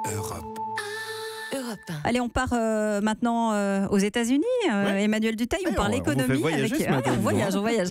Europe. Allez, on part maintenant aux États-Unis. Emmanuel Dutheil, on parle économie. On voyage.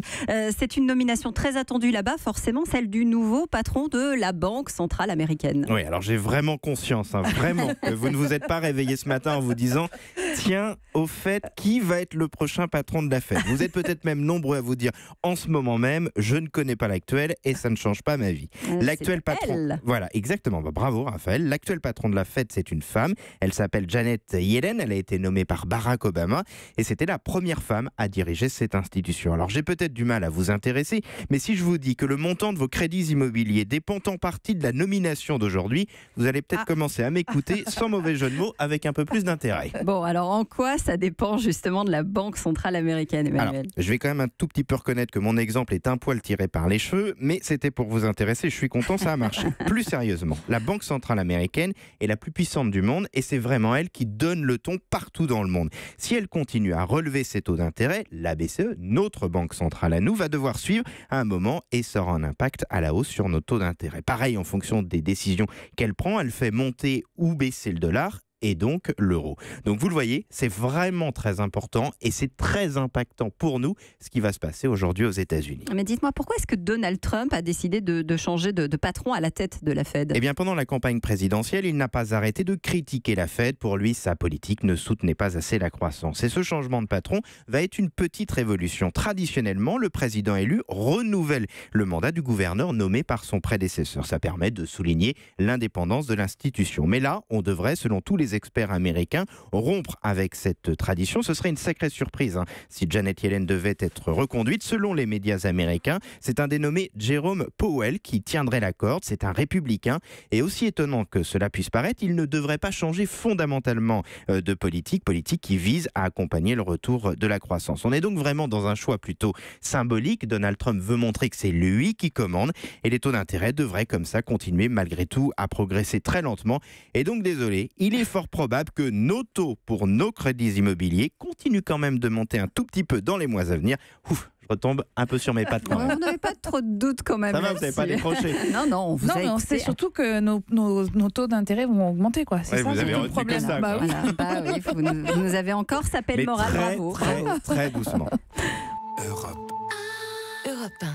C'est une nomination très attendue là-bas, forcément, celle du nouveau patron de la Banque centrale américaine. Oui, alors j'ai vraiment conscience, vraiment, que vous ne vous êtes pas réveillé ce matin en vous disant tiens, au fait, qui va être le prochain patron de la Fed? Vous êtes peut-être même nombreux à vous dire en ce moment même, je ne connais pas l'actuel et ça ne change pas ma vie. L'actuel patron. Elle. Voilà, exactement. Bravo, Raphaël. L'actuel patron de la Fed, c'est une femme. Elle s'appelle Janet Yellen. Elle a été nommée par Barack Obama et c'était la première femme à diriger cette institution. Alors j'ai peut-être du mal à vous intéresser, mais si je vous dis que le montant de vos crédits immobiliers dépend en partie de la nomination d'aujourd'hui, vous allez peut-être commencer à m'écouter sans mauvais jeu de mots, avec un peu plus d'intérêt. Bon, alors en quoi ça dépend justement de la Banque centrale américaine, Emmanuel? Alors, je vais quand même un tout petit peu reconnaître que mon exemple est un poil tiré par les cheveux, mais c'était pour vous intéresser, je suis content, ça a marché. Plus sérieusement, la Banque centrale américaine est la plus puissante du monde et c'est vraiment elle qui donne le ton partout dans le monde. Si elle continue à relever ses taux d'intérêt, la BCE, notre banque centrale à nous, va devoir suivre à un moment et ça aura un impact à la hausse sur nos taux d'intérêt. Pareil, en fonction des décisions qu'elle prend, elle fait monter ou baisser le dollar et donc l'euro. Donc vous le voyez, c'est vraiment très important et c'est très impactant pour nous ce qui va se passer aujourd'hui aux États-Unis. Mais dites-moi, pourquoi est-ce que Donald Trump a décidé de changer de patron à la tête de la Fed? Eh bien, pendant la campagne présidentielle, il n'a pas arrêté de critiquer la Fed. Pour lui, sa politique ne soutenait pas assez la croissance. Et ce changement de patron va être une petite révolution. Traditionnellement, le président élu renouvelle le mandat du gouverneur nommé par son prédécesseur. Ça permet de souligner l'indépendance de l'institution. Mais là, on devrait, selon tous les experts américains, rompre avec cette tradition. Ce serait une sacrée surprise si Janet Yellen devait être reconduite. Selon les médias américains, c'est un dénommé Jerome Powell qui tiendrait la corde. C'est un républicain. Et aussi étonnant que cela puisse paraître, il ne devrait pas changer fondamentalement de politique qui vise à accompagner le retour de la croissance. On est donc vraiment dans un choix plutôt symbolique. Donald Trump veut montrer que c'est lui qui commande et les taux d'intérêt devraient comme ça continuer malgré tout à progresser très lentement. Et donc désolé, il est fort probable que nos taux pour nos crédits immobiliers continuent quand même de monter un tout petit peu dans les mois à venir. Ouf, je retombe un peu sur mes pattes quand même. Vous n'avez pas trop de doutes quand même. Ça va, vous n'avez pas décroché? Non, on vous a écouté. C'est surtout que nos taux d'intérêt vont augmenter, quoi. C'est Ouais, ça, vous avez le retenu problème. que ça, Bah quoi. oui. Oui, vous nous avez encore sapé le moral. Bravo. Très doucement. Europe. Europe 1.